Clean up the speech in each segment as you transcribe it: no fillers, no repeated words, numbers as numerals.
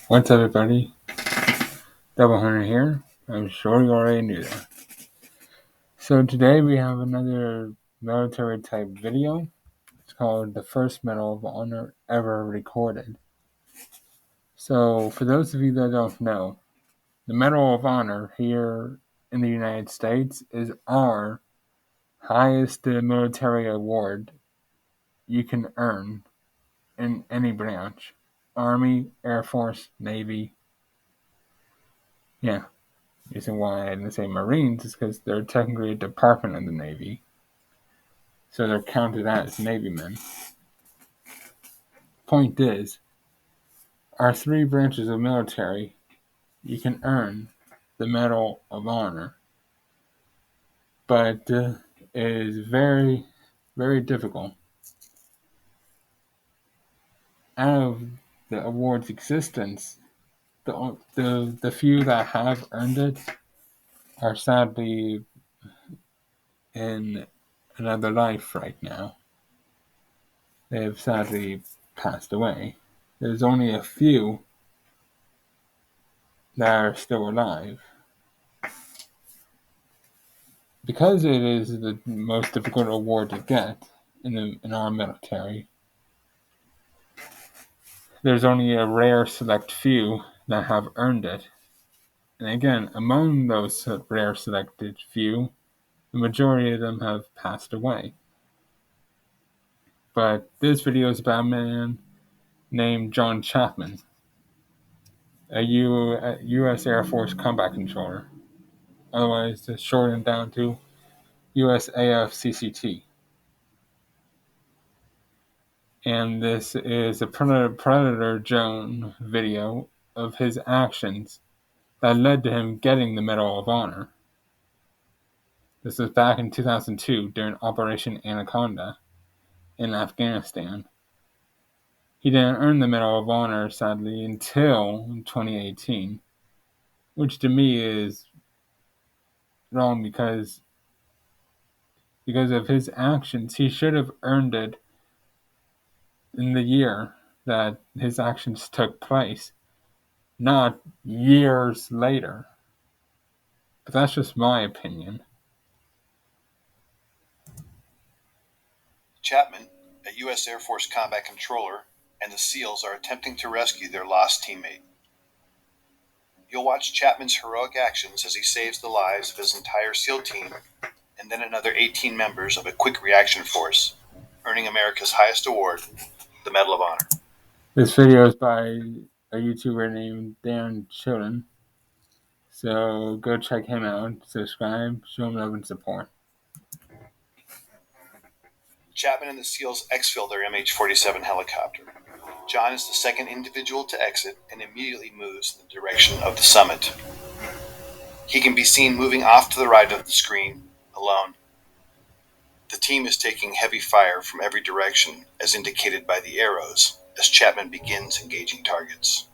What's up, everybody? Double Hunter here. I'm sure you already knew that. So today we have another military type video. It's called The First Medal of Honor Ever Recorded. So for those of you that don't know, the Medal of Honor here in the United States is our highest military award you can earn in any branch. Army, Air Force, Navy. Yeah. The reason why I didn't say Marines is because they're technically a department of the Navy. So they're counted as Navy men. Point is, our three branches of military, you can earn the Medal of Honor. But it is very, very difficult. Out of the award's existence, the few that have earned it are sadly in another life right now. They have sadly passed away. There's only a few that are still alive. Because it is the most difficult award to get in our military, there's only a rare select few that have earned it. And again, among those rare selected few, the majority of them have passed away. But this video is about a man named John Chapman, a U.S. Air Force combat controller, otherwise shortened down to USAF-CCT. And this is a Predator Jones video of his actions that led to him getting the Medal of Honor. This was back in 2002 during Operation Anaconda in Afghanistan. He didn't earn the Medal of Honor, sadly, until 2018, which to me is wrong because of his actions. He should have earned it in the year that his actions took place, not years later. But that's just my opinion. Chapman, a U.S. Air Force combat controller, and the SEALs are attempting to rescue their lost teammate. You'll watch Chapman's heroic actions as he saves the lives of his entire SEAL team and then another 18 members of a quick reaction force, earning America's highest award, the Medal of Honor. This video is by a YouTuber named Dan Chilton. So go check him out, subscribe, show him love and support. Chapman and the SEALs exfil their MH-47 helicopter. John is the second individual to exit and immediately moves in the direction of the summit. He can be seen moving off to the right of the screen, alone. The team is taking heavy fire from every direction, as indicated by the arrows, as Chapman begins engaging targets.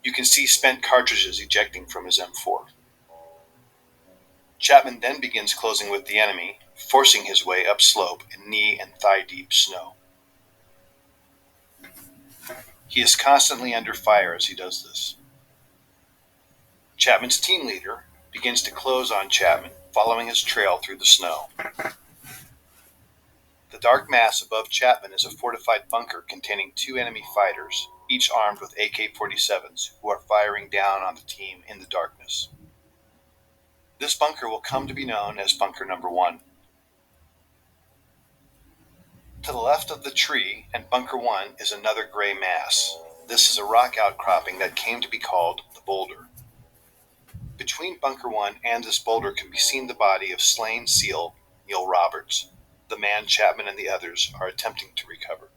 You can see spent cartridges ejecting from his M4. Chapman then begins closing with the enemy, forcing his way upslope in knee and thigh-deep snow. He is constantly under fire as he does this. Chapman's team leader begins to close on Chapman, following his trail through the snow. The dark mass above Chapman is a fortified bunker containing two enemy fighters, each armed with AK-47s, who are firing down on the team in the darkness. This bunker will come to be known as Bunker Number 1. To the left of the tree and Bunker 1 is another gray mass. This is a rock outcropping that came to be called the Boulder. Between Bunker 1 and this boulder can be seen the body of slain SEAL Neil Roberts, the man Chapman and the others are attempting to recover.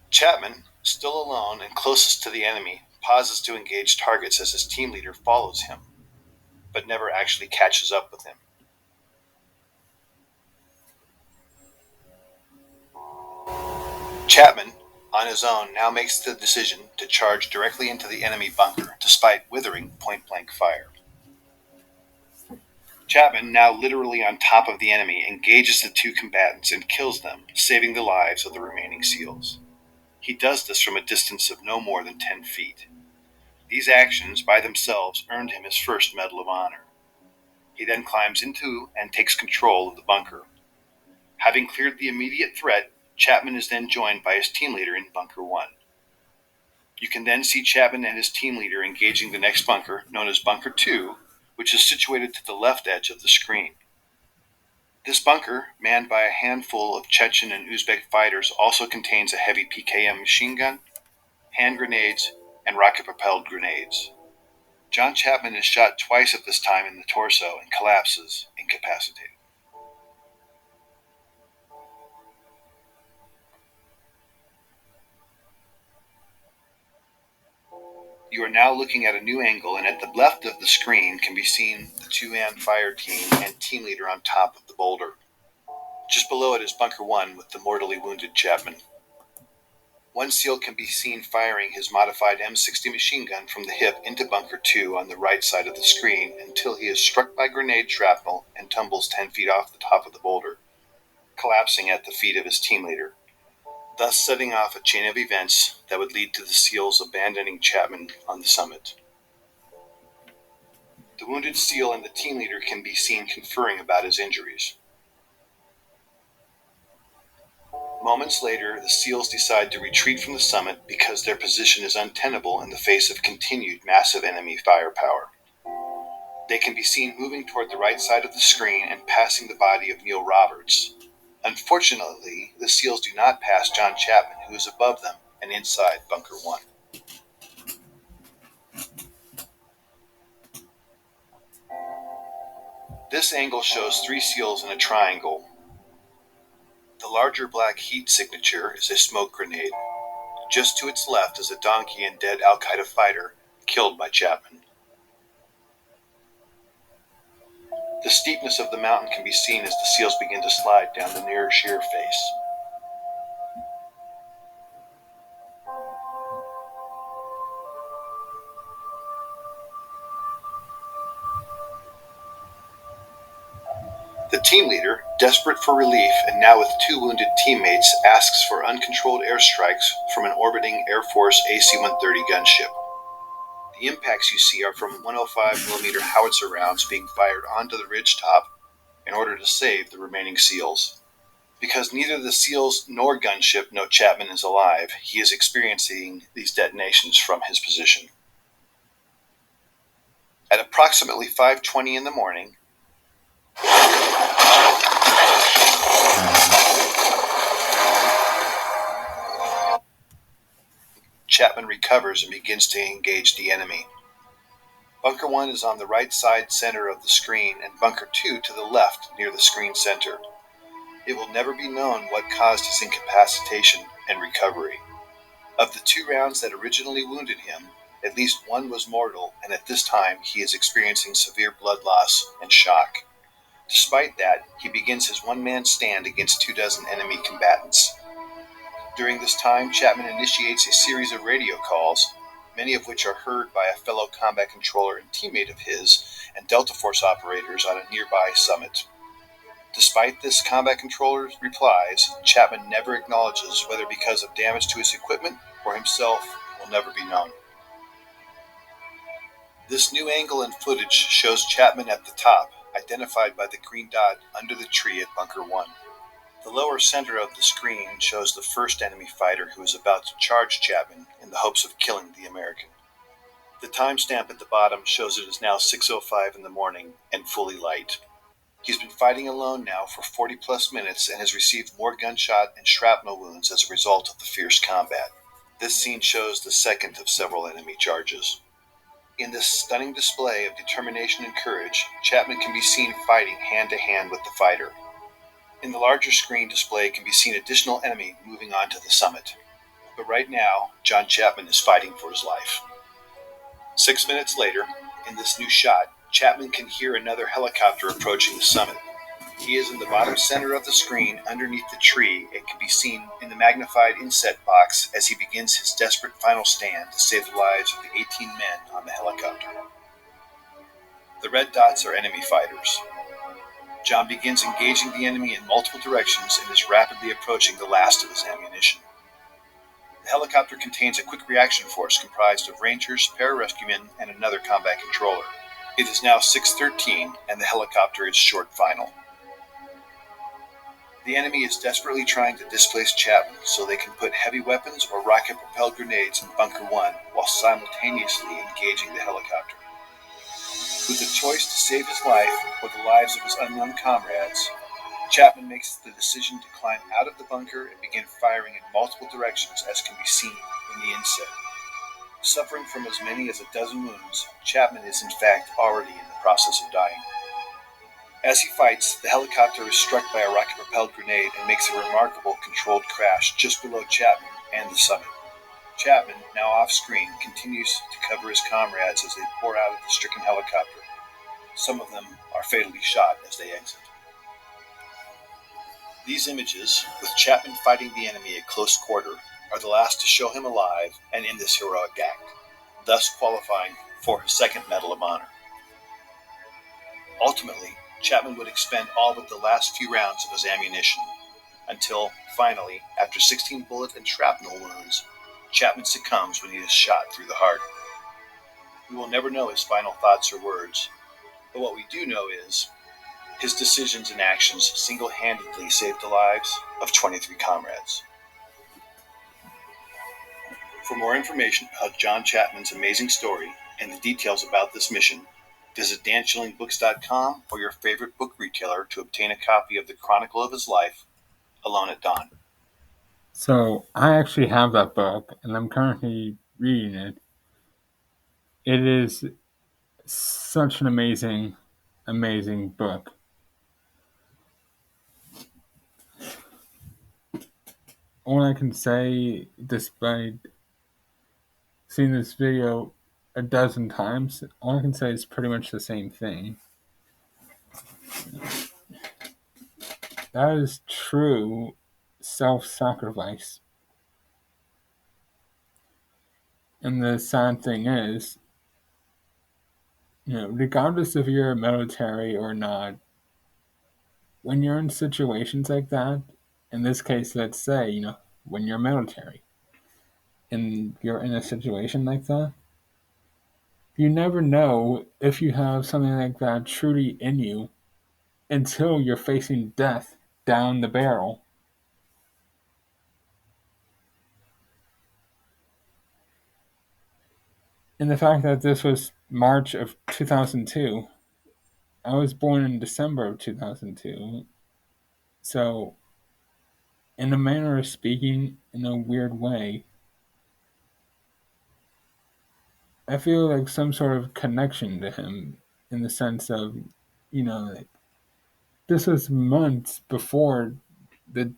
Chapman, still alone and closest to the enemy, pauses to engage targets as his team leader follows him, but never actually catches up with him. Chapman, on his own, now makes the decision to charge directly into the enemy bunker, despite withering point-blank fire. Chapman, now literally on top of the enemy, engages the two combatants and kills them, saving the lives of the remaining SEALs. He does this from a distance of no more than 10 feet. These actions by themselves earned him his first Medal of Honor. He then climbs into and takes control of the bunker. Having cleared the immediate threat, Chapman is then joined by his team leader in Bunker 1. You can then see Chapman and his team leader engaging the next bunker, known as Bunker 2, which is situated to the left edge of the screen. This bunker, manned by a handful of Chechen and Uzbek fighters, also contains a heavy PKM machine gun, hand grenades, and rocket-propelled grenades. John Chapman is shot twice at this time in the torso and collapses, incapacitated. You are now looking at a new angle, and at the left of the screen can be seen the two-man fire team and team leader on top of the boulder. Just below it is Bunker 1 with the mortally wounded Chapman. One SEAL can be seen firing his modified M60 machine gun from the hip into Bunker 2 on the right side of the screen until he is struck by grenade shrapnel and tumbles 10 feet off the top of the boulder, collapsing at the feet of his team leader, thus setting off a chain of events that would lead to the SEALs abandoning Chapman on the summit. The wounded SEAL and the team leader can be seen conferring about his injuries. Moments later, the SEALs decide to retreat from the summit because their position is untenable in the face of continued massive enemy firepower. They can be seen moving toward the right side of the screen and passing the body of Neil Roberts. Unfortunately, the SEALs do not pass John Chapman, who is above them and inside Bunker 1. This angle shows three SEALs in a triangle. The larger black heat signature is a smoke grenade. Just to its left is a donkey and dead Al-Qaeda fighter killed by Chapman. The steepness of the mountain can be seen as the SEALs begin to slide down the near sheer face. The team leader, desperate for relief and now with two wounded teammates, asks for uncontrolled airstrikes from an orbiting Air Force AC-130 gunship. The impacts you see are from 105mm howitzer rounds being fired onto the ridgetop in order to save the remaining SEALs. Because neither the SEALs nor gunship know Chapman is alive, he is experiencing these detonations from his position. At approximately 5:20 in the morning, Chapman recovers and begins to engage the enemy. Bunker 1 is on the right side center of the screen and Bunker 2 to the left near the screen center. It will never be known what caused his incapacitation and recovery. Of the two rounds that originally wounded him, at least one was mortal, and at this time he is experiencing severe blood loss and shock. Despite that, he begins his one-man stand against 24 enemy combatants. During this time, Chapman initiates a series of radio calls, many of which are heard by a fellow combat controller and teammate of his and Delta Force operators on a nearby summit. Despite this combat controller's replies, Chapman never acknowledges whether because of damage to his equipment or himself will never be known. This new angle and footage shows Chapman at the top, identified by the green dot under the tree at Bunker 1. The lower center of the screen shows the first enemy fighter who is about to charge Chapman in the hopes of killing the American. The timestamp at the bottom shows it is now 6:05 in the morning and fully light. He's been fighting alone now for 40 plus minutes and has received more gunshot and shrapnel wounds as a result of the fierce combat. This scene shows the second of several enemy charges. In this stunning display of determination and courage, Chapman can be seen fighting hand to hand with the fighter. In the larger screen display can be seen additional enemy moving on to the summit. But right now, John Chapman is fighting for his life. 6 minutes later, in this new shot, Chapman can hear another helicopter approaching the summit. He is in the bottom center of the screen underneath the tree and can be seen in the magnified inset box as he begins his desperate final stand to save the lives of the 18 men on the helicopter. The red dots are enemy fighters. John begins engaging the enemy in multiple directions and is rapidly approaching the last of his ammunition. The helicopter contains a quick reaction force comprised of Rangers, pararescuemen, and another combat controller. It is now 6:13, and the helicopter is short final. The enemy is desperately trying to displace Chapman so they can put heavy weapons or rocket-propelled grenades in Bunker 1 while simultaneously engaging the helicopter. With the choice to save his life or the lives of his unknown comrades, Chapman makes the decision to climb out of the bunker and begin firing in multiple directions, as can be seen in the inset. Suffering from as many as a dozen wounds, Chapman is in fact already in the process of dying. As he fights, the helicopter is struck by a rocket-propelled grenade and makes a remarkable controlled crash just below Chapman and the summit. Chapman, now off-screen, continues to cover his comrades as they pour out of the stricken helicopter. Some of them are fatally shot as they exit. These images, with Chapman fighting the enemy at close quarter, are the last to show him alive and in this heroic act, thus qualifying for his second Medal of Honor. Ultimately, Chapman would expend all but the last few rounds of his ammunition, until, finally, after 16 bullet and shrapnel wounds, Chapman succumbs when he is shot through the heart. We will never know his final thoughts or words, but what we do know is his decisions and actions single-handedly saved the lives of 23 comrades. For more information about John Chapman's amazing story and the details about this mission, visit danschillingbooks.com or your favorite book retailer to obtain a copy of the Chronicle of His Life, Alone at Dawn. So I actually have that book, and I'm currently reading it. It is such an amazing, amazing book. All I can say, despite seeing this video a dozen times, all I can say is pretty much the same thing. That is true self-sacrifice. And the sad thing is, regardless if you're military or not, when you're in situations like that, in this case, let's say, when you're military and you're in a situation like that, you never know if you have something like that truly in you until you're facing death down the barrel. And the fact that this was March of 2002, I was born in December of 2002. So, in a manner of speaking, in a weird way, I feel like some sort of connection to him in the sense of, like, this was months before the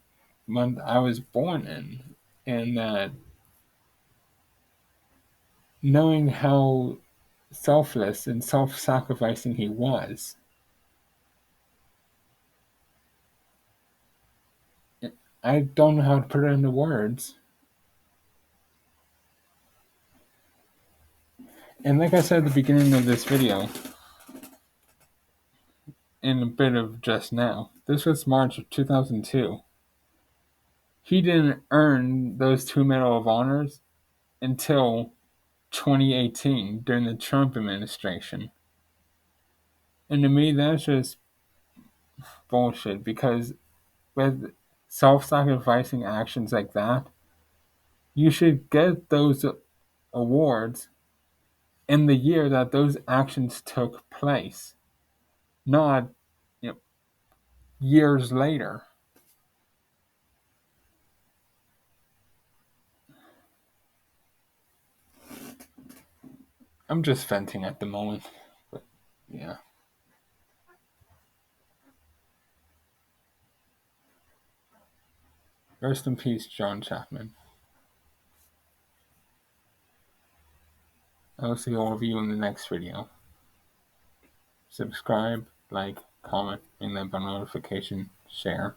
month I was born in. And that knowing how selfless and self sacrificing he was, I don't know how to put it into words. And like I said at the beginning of this video, and a bit of just now, this was March of 2002. He didn't earn those two Medal of Honors until 2018 during the Trump administration. And to me, that's just bullshit, because with self-sacrificing actions like that, you should get those awards in the year that those actions took place, not years later. I'm just venting at the moment, but yeah. Rest in peace, John Chapman. I'll see all of you in the next video. Subscribe, like, comment, ring that bell notification, share.